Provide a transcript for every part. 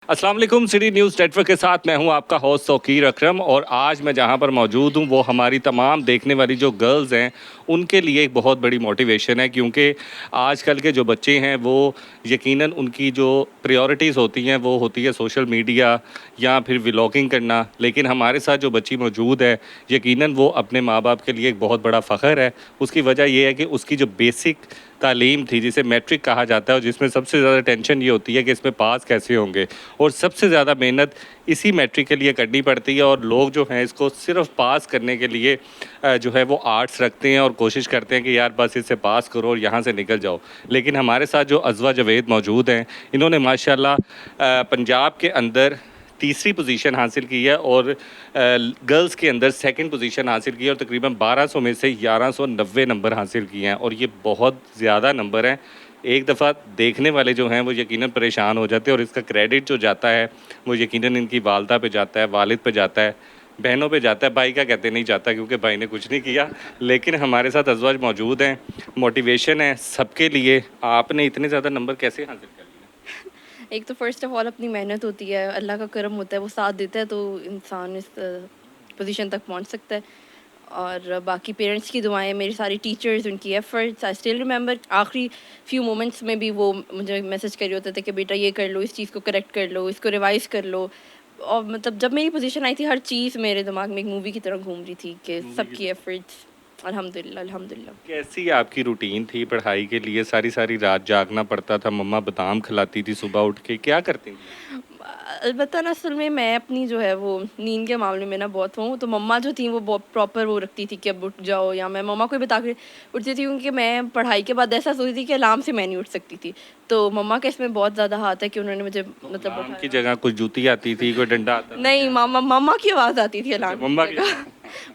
अस्सलाम वालेकुम। City news network के साथ मैं हूं आपका होस्ट तौकीर अकरम और आज मैं जहां पर मौजूद हूं वो हमारी तमाम देखने वाली जो गर्ल्स हैं उनके लिए एक बहुत बड़ी मोटिवेशन है, क्योंकि आजकल के जो बच्चे हैं वो यकीनन उनकी जो प्रायोरिटीज़ होती हैं वो होती है सोशल मीडिया या फिर व्लॉगिंग करना। लेकिन हमारे साथ जो बच्ची मौजूद है यकीनन वो अपने माँ बाप के लिए एक बहुत बड़ा फ़ख्र है। उसकी वजह ये है कि उसकी जो बेसिक तालीम थी जिसे मैट्रिक कहा जाता है और जिसमें सबसे ज़्यादा टेंशन ये होती है कि इसमें पास कैसे होंगे, और सबसे ज़्यादा मेहनत इसी मैट्रिक के लिए करनी पड़ती है। और लोग जो हैं इसको सिर्फ पास करने के लिए जो है वो आर्ट्स रखते हैं और कोशिश करते हैं कि यार बस इससे पास करो और यहाँ से निकल जाओ। लेकिन हमारे साथ जो अज़वा जावेद मौजूद हैं, इन्होंने माशाल्लाह पंजाब के अंदर तीसरी पोजीशन हासिल की है और गर्ल्स के अंदर सेकंड पोजीशन हासिल की है और तकरीबन 1200 में से 1190 नंबर हासिल किए हैं, और ये बहुत ज़्यादा नंबर हैं। एक दफ़ा देखने वाले जो हैं वो यकीनन परेशान हो जाते हैं और इसका क्रेडिट जो जाता है वो यकीनन इनकी वालदा पे जाता है, वालिद पे जाता है, बहनों पे जाता है। भाई का कहते नहीं जाता क्योंकि भाई ने कुछ नहीं किया। लेकिन हमारे साथ अज़वाज मौजूद हैं, मोटिवेशन है सबके लिए। आपने इतने ज़्यादा नंबर कैसे हासिल कर लिए? एक तो फ़र्स्ट ऑफ़ ऑल अपनी मेहनत होती है, अल्लाह का करम होता है, वो साथ देता है तो इंसान इस पोज़ीशन तक पहुंच सकता है। और बाकी पेरेंट्स की दुआएं, मेरी सारी टीचर्स, उनकी एफ़र्ट्स, आई स्टिल रिमेंबर आखिरी फ्यू मोमेंट्स में भी वो मुझे मैसेज कर रहे होते थे कि बेटा ये कर लो, इस चीज़ को करेक्ट कर लो, इसको रिवाइज़ कर लो। और मतलब जब मेरी पोज़ीशन आई थी हर चीज़ मेरे दिमाग में एक मूवी की तरह घूम रही थी कि मूवी की सबकी तरह। एफ़र्ट्स अल्हम्दुलिल्लाह, अल्हम्दुलिल्लाह। कैसी आपकी रूटीन थी पढ़ाई के लिए? सारी सारी रात जागना पड़ता था, मम्मा बादाम खिलाती थी सुबह उठ के, क्या करती थी? अलबत्ता ना असल में मैं अपनी जो है वो नींद के मामले में ना बहुत हूँ, तो मम्मा जो थी वो बहुत प्रॉपर वो रखती थी कि अब उठ जाओ, या मैं मम्मा को ही बता के उठती थी क्योंकि मैं पढ़ाई के बाद ऐसा सोचती थी कि अलार्म से मैं नहीं उठ सकती थी। तो मम्मा का इसमें बहुत ज़्यादा हाथ है कि उन्होंने मुझे तो मतलब अलार्म की उठाया। जगह कुछ जूती आती थी, कोई डंडा आता था, नहीं, क्या? मम्मा मम्मा की आवाज़ आती थी अच्छा, अलार्म की मम्मा की। जगह।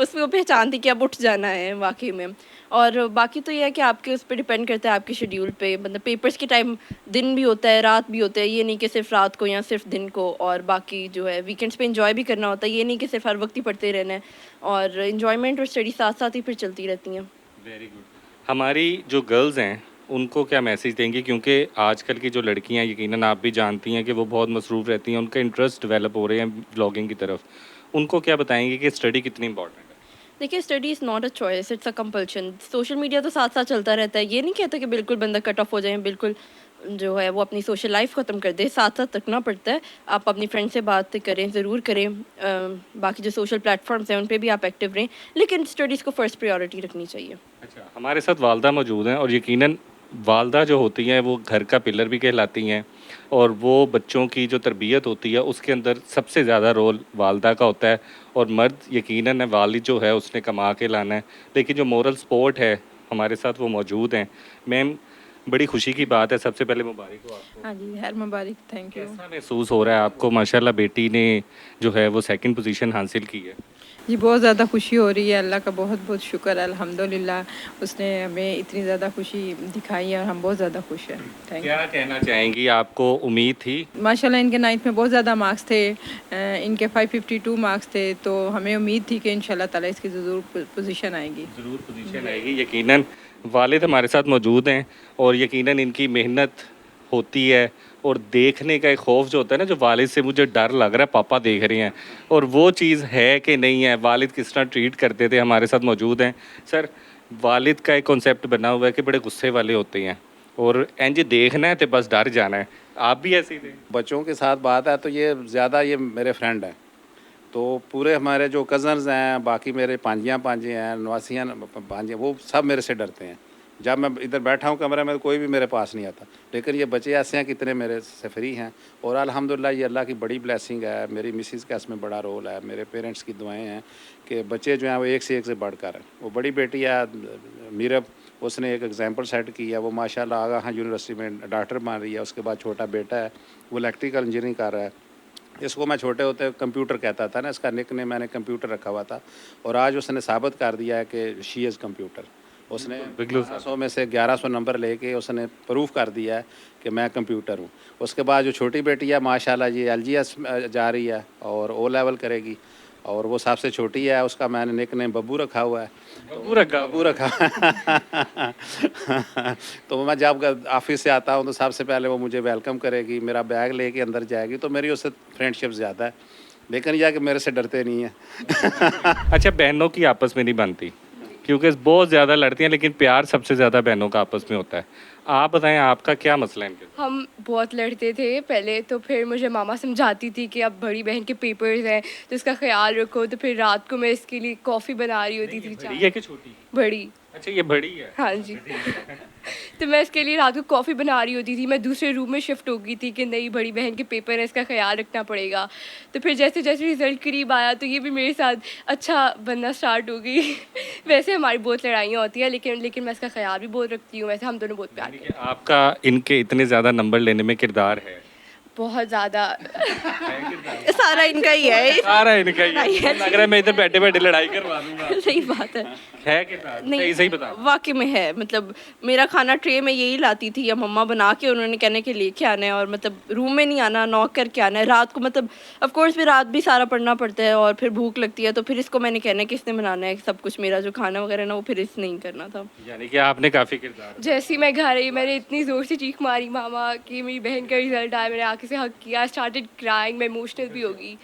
उसमें वो पहचानती कि अब उठ जाना है वाक़ई में। और बाकी तो ये है कि आपके उस पे डिपेंड करता है आपके शेड्यूल पे, मतलब पेपर्स के टाइम दिन भी होता है, रात भी होता है। ये नहीं कि सिर्फ़ रात को या सिर्फ़ दिन को, और बाकी जो है वीकेंड्स पे एन्जॉय भी करना होता है। ये नहीं कि सिर्फ़ हर वक़्त ही पढ़ते रहना है, और एन्जॉयमेंट और स्टडी साथ-साथ ही फिर चलती रहती हैं। Very good. हमारी जो गर्ल्स हैं उनको क्या मैसेज देंगे, क्योंकि आजकल की जो लड़कियां यकीनन आप भी जानती हैं कि वो बहुत मसरूफ़ रहती हैं, उनका इंटरेस्ट डेवलप हो रहे हैं ब्लॉगिंग की तरफ। उनको क्या बताएंगे कि स्टडी कितनी इंपॉर्टेंट है? देखिए, study is not a choice, it's a compulsion. Social media तो साथ-साथ चलता रहता है। ये नहीं कहता कि बिल्कुल बंदा कट ऑफ हो जाए, बिल्कुल जो है वो अपनी सोशल लाइफ़ ख़त्म कर दे, साथ-साथ रखना पड़ता है। आप अपनी फ्रेंड से बातें करें, ज़रूर करें। बाकी जो सोशल प्लेटफ़ॉर्म्स हैं, उन पे भी आप एक्टिव रहें, लेकिन स्टडीज़ को फर्स्ट प्रायोरिटी रखनी चाहिए। अच्छा, हमारे साथ वालदा मौजूद हैं और यकीनन वालदा जो होती हैं वो घर का पिलर भी कहलाती हैं, और वो बच्चों की जो तरबियत होती है उसके अंदर सबसे ज़्यादा रोल वालदा का होता है। और मर्द यकीनन है वालिद जो है उसने कमा के लाना है, लेकिन जो मोरल सपोर्ट है हमारे साथ वो मौजूद हैं। मैम, बड़ी खुशी की बात है, सबसे पहले मुबारक हो आपको। हाँ जी, खैर मुबारक, थैंक यू। कैसा महसूस हो रहा है आपको? माशाल्लाह बेटी ने जो है वो सेकंड पोजीशन हासिल की है। जी, बहुत ज़्यादा खुशी हो रही है, अल्लाह का बहुत-बहुत शुक्र है, अल्हम्दुलिल्लाह उसने हमें इतनी ज़्यादा खुशी दिखाई है और हम बहुत ज़्यादा खुश हैं। थैंक क्या कहना चाहेंगी, आपको उम्मीद थी? माशाल्लाह इनके 9th में बहुत ज़्यादा मार्क्स थे, इनके 552 मार्क्स थे, तो हमें उम्मीद थी कि इंशाल्लाह ताला इसकी ज़रूर पोज़ीशन आएगी। ज़रूर पोजीशन आएगी। यकीनन वालिद हमारे साथ मौजूद हैं और यकीनन इनकी मेहनत होती है, और देखने का एक खौफ जो होता है ना, जो वालिद से मुझे डर लग रहा है पापा देख रहे हैं, और वो चीज़ है कि नहीं है, वालिद किस तरह ट्रीट करते थे। हमारे साथ मौजूद हैं सर। वालिद का एक कॉन्सेप्ट बना हुआ है कि बड़े गुस्से वाले होते हैं और इंज देखना है तो बस डर जाना है। आप भी ऐसे ही थे? बच्चों के साथ बात है तो ये ज़्यादा ये मेरे फ्रेंड हैं। तो पूरे हमारे जो कज़न्स हैं, बाकी मेरे भांजियाँ भांजे हैं, नवासियाँ भांजे, वो सब मेरे से डरते हैं। जब मैं इधर बैठा हूँ कमरे में तो कोई भी मेरे पास नहीं आता। लेकिन ये बच्चे ऐसे हैं कितने मेरे से फ्री हैं, और अल्हम्दुलिल्लाह ये अल्लाह की बड़ी ब्लेसिंग है। मेरी मिसेस का इसमें बड़ा रोल है, मेरे पेरेंट्स की दुआएं हैं कि बच्चे जो हैं वो एक से बढ़कर हैं। वो बड़ी बेटी है मीरब, उसने एक एग्जाम्पल सेट की है, वो माशाल्लाह आगा यूनिवर्सिटी में डॉक्टर बन रही है। उसके बाद छोटा बेटा है, वो इलेक्ट्रिकल इंजीनियरिंग कर रहा है। इसको मैं छोटे होते कंप्यूटर कहता था ना, इसका निकनेम मैंने कंप्यूटर रखा हुआ था, और आज उसने साबित कर दिया है कि शी इज़ कंप्यूटर। उसने बिल्कुल सर। 1200 में से 1100 नंबर लेके उसने प्रूफ कर दिया है कि मैं कंप्यूटर हूँ। उसके बाद जो छोटी बेटी है माशाल्लाह ये एलजीएस जा रही है और ओ लेवल करेगी। और वो सबसे छोटी है, उसका मैंने निक नेम बब्बू रखा हुआ है। बब्बू रखा बब्बू रखा तो मैं जब ऑफिस से आता हूँ तो सबसे पहले वो मुझे वेलकम करेगी, मेरा बैग लेके अंदर जाएगी, तो मेरी उससे फ्रेंडशिप ज़्यादा है, लेकिन यह कि मेरे से डरते नहीं है। अच्छा, बहनों की आपस में नहीं बनती क्योंकि बहुत ज़्यादा लड़ती हैं, लेकिन प्यार सबसे ज़्यादा बहनों का आपस में होता है। आप बताएं आपका क्या मसला है इनके साथ? हम बहुत लड़ते थे पहले, तो फिर मुझे मामा समझाती थी कि अब बड़ी बहन के पेपर्स हैं तो इसका ख्याल रखो, तो फिर रात को मैं इसके लिए कॉफ़ी बना रही होती थी। बड़ी है कि छोटी? बड़ी। अच्छा, ये बड़ी है। हाँ जी। तो मैं इसके लिए रात को कॉफ़ी बना रही होती थी, मैं दूसरे रूम में शिफ्ट हो गई थी कि नहीं बड़ी बहन के पेपर है, इसका ख्याल रखना पड़ेगा। तो फिर जैसे जैसे रिज़ल्ट करीब आया तो ये भी मेरे साथ अच्छा बनना स्टार्ट हो गई। वैसे हमारी बहुत लड़ाइयाँ होती हैं, लेकिन मैं इसका ख्याल भी बहुत रखती हूँ। वैसे हम दोनों बहुत प्यार करते हैं। आपका इनके इतने ज़्यादा नंबर लेने में किरदार है? बहुत ज़्यादा। सारा इनका ही है। सारा इनका ही है। लग रहा है मैं इधर बैठे बैठे लड़ाई करवा दूंगा। सही बात है किरदार? नहीं, सही बता। वाकई में है। मतलब मेरा खाना ट्रे में यही लाती थी या मम्मा बना के उन्होंने कहने के लेके आना है, और मतलब रूम में नहीं आना, नॉक करके आना है रात को। मतलब ऑफ कोर्स फिर रात भी सारा पढ़ना पड़ता है और फिर भूख लगती है, तो फिर इसको मैंने कहना है कि इसने बनाना है सब कुछ, मेरा जो खाना वगैरह ना वो फिर इसने ही करना था। यानी कि आपने काफ़ी किरदार। जैसे ही मैं घर आई मैंने इतनी ज़ोर से चीख मारी मामा कि मेरी बहन का रिज़ल्ट आया, मैंने आके से हक किया, स्टार्टेड क्राइंग, मैं इमोशनल भी होगी।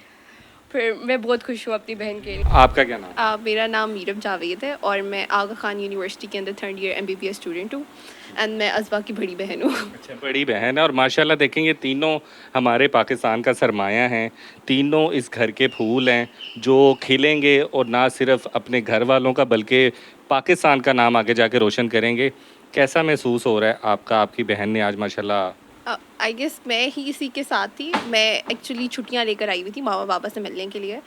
फिर मैं बहुत खुश हूँ अपनी बहन के लिए। आपका क्या नाम? मेरा नाम मीरम जावेद है और मैं आगा खान यूनिवर्सिटी के अंदर 3rd ईयर MBBS स्टूडेंट हूँ एंड मैं अज़बा की बड़ी बहन हूँ। अच्छा, बड़ी बहन है। और माशाल्लाह देखें ये तीनों हमारे पाकिस्तान का सरमाया हैं, तीनों इस घर के फूल हैं जो खिलेंगे और ना सिर्फ अपने घर वालों का बल्कि पाकिस्तान का नाम आगे जाके रोशन करेंगे। कैसा महसूस हो रहा है आपका, आपकी बहन ने आज माशाल्लाह? आई गेस मैं ही इसी के साथ थी। मैं एक्चुअली छुट्टियां लेकर आई हुई थी मामा पापा से मिलने के लिए,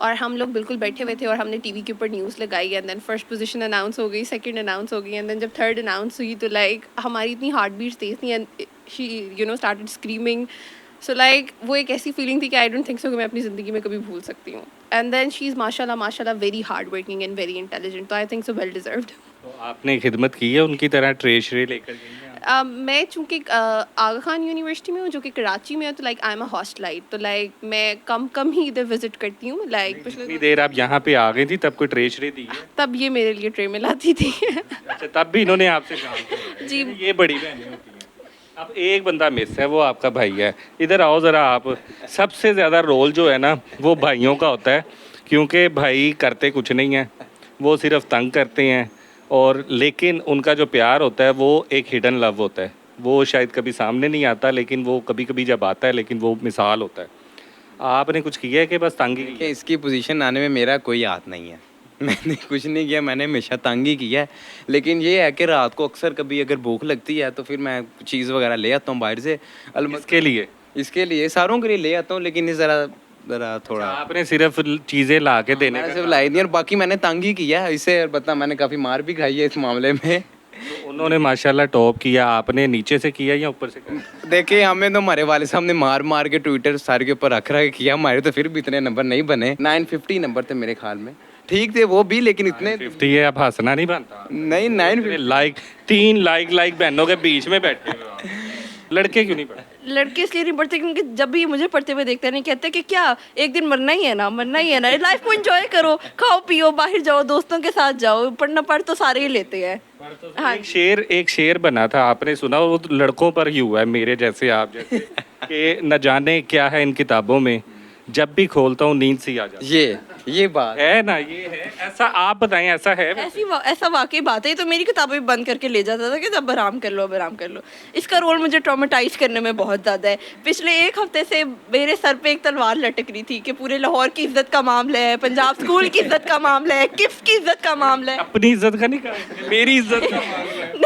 और हम लोग बिल्कुल बैठे हुए थे और हमने टीवी के ऊपर न्यूज़ लगाई and then first position announce हो गई, सेकंड अनाउंस हो गई एंड देन जब थर्ड अनाउंस हुई तो लाइक हमारी इतनी हार्ट बीट्स तेज थी and she started screaming. So like वो एक ऐसी फीलिंग थी कि आई डोंट थिंक सो कि मैं अपनी ज़िंदगी में कभी भूल सकती हूँ। एंड देन शी इज़ माशाल्लाह very hard working and very intelligent, तो I think so well deserved. तो आपने खिदमत की है उनकी तरह, ट्रेशरी लेकर गई हैं? मैं चूँकि आगा खान यूनिवर्सिटी में हूँ जो कि कराची में है, तो लाइक आई एम अ हॉस्टलाइट, तो लाइक मैं कम ही इधर विजिट करती हूँ। लाइक कितनी देर आप यहाँ पे आ गई थी तब कोई ट्रेशरी दी है? तब ये मेरे लिए ट्रे में लाती थी। अच्छा, तब भी इन्होंने आपसे काम किया? जी। ये बड़ी बहनें होती हैं। अब एक बंदा मिस है, वो आपका भाई है। इधर आओ ज़रा आप। सबसे ज़्यादा रोल जो है ना वो भाइयों का होता है, क्योंकि भाई करते कुछ नहीं हैं, वो सिर्फ तंग करते हैं। और लेकिन उनका जो प्यार होता है वो एक हिडन लव होता है, वो शायद कभी सामने नहीं आता, लेकिन वो कभी कभी जब आता है लेकिन वो मिसाल होता है। आपने कुछ किया है कि बस तंग ही कि किया? इसकी पोजीशन आने में मेरा कोई हाथ नहीं है। मैंने कुछ नहीं किया, मैंने हमेशा तंग ही किया है। लेकिन ये है कि रात को अक्सर कभी अगर भूख लगती है तो फिर मैं चीज़ वगैरह ले आता हूँ बाहर से। इसके लिए? इसके लिए सारों के लिए ले आता हूँ, लेकिन ये ज़रा थोड़ा आपने सिर्फ चीज़ें ला के देने मैंने का सिर्फ लाई दी और बाकी मैंने तंग ही किया है इसे। बता, मैंने काफ़ी मार भी खाई है इस मामले में। तो उन्होंने माशाल्लाह टॉप किया, आपने नीचे से किया या ऊपर से किया? देखिए, हमें तो हमारे वाले साहब ने मार के ट्विटर सारे के ऊपर रख किया, हमारे तो फिर भी इतने नंबर नहीं बने। 950 नंबर थे मेरे ख्याल में, ठीक थे वो भी, लेकिन इतने 50 है। आप हंसना नहीं बनता? नहीं, 950 लाइक 3 लाइक बहनों के बीच में बैठे हुए हो आप। लड़के क्यों नहीं पढ़ते? लड़के इसलिए नहीं पढ़ते क्योंकि जब भी मुझे पढ़ते हुए देखते हैं नहीं कहते कि क्या एक दिन मरना ही है ना, मरना ही है ना, लाइफ को एंजॉय करो, खाओ पियो, बाहर जाओ, दोस्तों के साथ जाओ, पढ़ना पढ़ तो सारे ही लेते हैं। हाँ। एक शेर बना था, आपने सुना? वो तो लड़कों पर ही हुआ है, मेरे जैसे आप जैसे कि न जाने क्या है इन किताबों में, जब भी खोलता हूँ नींद सी आ जाती ये बात है ना। ये है ऐसा, आप बताएं ऐसा है? ऐसा वाकई बात है। ये तो मेरी किताबें भी बंद करके ले जाता था कि अब आराम कर लो, अब आराम कर लो। इसका रोल मुझे ट्रॉमेटाइज करने में बहुत ज़्यादा है। पिछले 1 हफ्ते से मेरे सर पे एक तलवार लटक रही थी कि पूरे लाहौर की इज्जत का मामला है, पंजाब स्कूल की इज्जत का मामला है, किफ्स की इज्जत का मामला है। अपनी इज्जत का नहीं कहा, मेरी इज्जत का मामला है।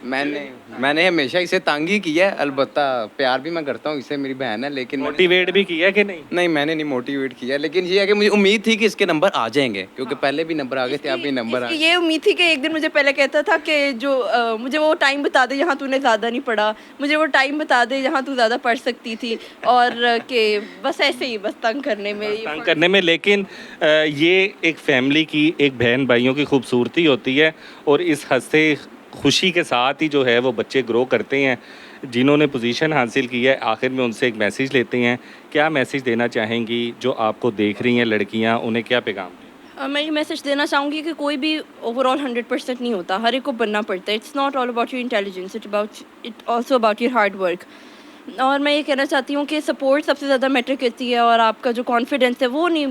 नहीं मैंने हमेशा इसे तंग ही किया है। अलबत्ता प्यार भी मैं करता हूँ, इससे मेरी बहन है, लेकिन मोटिवेट भी किया कि नहीं? नहीं, मैंने नहीं मोटिवेट किया, लेकिन ये है कि मुझे उम्मीद थी कि इसके नंबर आ जाएंगे, क्योंकि पहले भी नंबर आ गए थे, अब भी नंबर आ इसकी ये उम्मीद थी कि एक दिन मुझे पहले कहता था कि जो मुझे वो टाइम बता दे जहाँ तूने ज़्यादा नहीं पढ़ा, मुझे वो टाइम बता दे जहाँ तू ज़्यादा पढ़ सकती थी, और कि बस ऐसे ही बस तंग करने में लेकिन ये एक फैमिली की, एक बहन भाइयों की खूबसूरती होती है, और इस हंसते खुशी के साथ ही जो है वो बच्चे ग्रो करते हैं। जिन्होंने पोजीशन हासिल की है, आखिर में उनसे एक मैसेज लेते हैं। क्या मैसेज देना चाहेंगी जो आपको देख रही हैं लड़कियां, उन्हें क्या पैगाम दें? मैं ये मैसेज देना चाहूँगी कि कोई भी ओवरऑल 100% नहीं होता, हर एक को बनना पड़ता है। It's not all about your intelligence, it also about your hard work. और मैं ये कहना चाहती हूँ कि सपोर्ट सबसे ज़्यादा मैटर करती है, और आपका जो कॉन्फिडेंस है वो नहीं।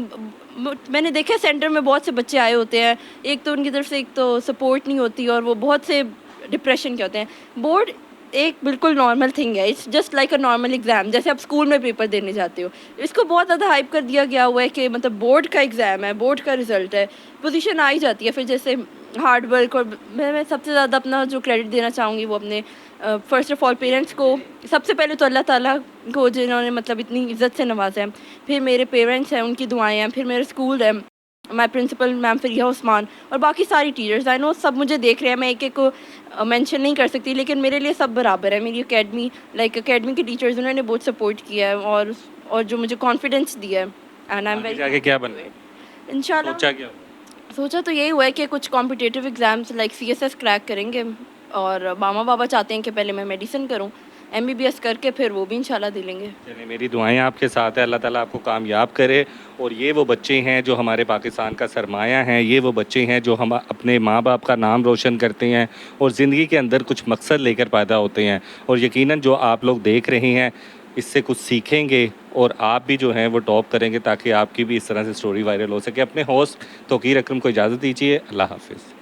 मैंने देखा है सेंटर में बहुत से बच्चे आए होते हैं, एक तो उनकी तरफ से एक तो सपोर्ट नहीं होती, और वो बहुत से डिप्रेशन के होते हैं। बोर्ड एक बिल्कुल नॉर्मल थिंग है, it's just like a normal exam, जैसे आप स्कूल में पेपर देने जाते हो। इसको बहुत ज़्यादा हाइप कर दिया गया हुआ है कि मतलब बोर्ड का एग्ज़ाम है, बोर्ड का रिज़ल्ट है, पोजीशन आ ही जाती है। फिर जैसे हार्ड वर्क, और मैं सबसे ज़्यादा अपना जो क्रेडिट देना चाहूँगी वो अपने फ़र्स्ट ऑफ़ ऑल पेरेंट्स को। सबसे पहले तो अल्लाह ताला को, जिन्होंने मतलब इतनी इज़्ज़त से नवाजा है। फिर मेरे पेरेंट्स हैं, उनकी दुआएँ हैं। फिर मेरे स्कूल है, माय प्रिंसिपल मैम फ़रिया उस्मान, और बाकी सारी टीचर्स। आई नो सब मुझे देख रहे हैं, मैं एक एक को मेंशन नहीं कर सकती, लेकिन मेरे लिए सब बराबर है। मेरी एकेडमी एकेडमी के टीचर्स, उन्होंने बहुत सपोर्ट किया है, और जो मुझे कॉन्फिडेंस दिया है। एंड आई एम आगे वेरी जाके क्या बनना है? इंशाल्लाह। सोचा क्या? सोचा तो यही हुआ है कि कुछ competitive exams like CSS crack करेंगे, और मामा बाबा चाहते हैं कि पहले मैं मेडिसिन करूं, MBBS करके फिर वो भी इंशाल्लाह दे लेंगे। चलिए, मेरी दुआएं आपके साथ है, अल्लाह ताला आपको कामयाब करे। और ये वो बच्चे हैं जो हमारे पाकिस्तान का सरमाया हैं, ये वो बच्चे हैं जो हम अपने माँ बाप का नाम रोशन करते हैं और ज़िंदगी के अंदर कुछ मकसद लेकर पैदा होते हैं। और यकीनन जो आप लोग देख रहे हैं, इससे कुछ सीखेंगे और आप भी जो हैं वो टॉप करेंगे, ताकि आपकी भी इस तरह से स्टोरी वायरल हो सके। अपने होस्ट तौकीर अकरम को इजाज़त दीजिए। अल्लाह हाफिज़।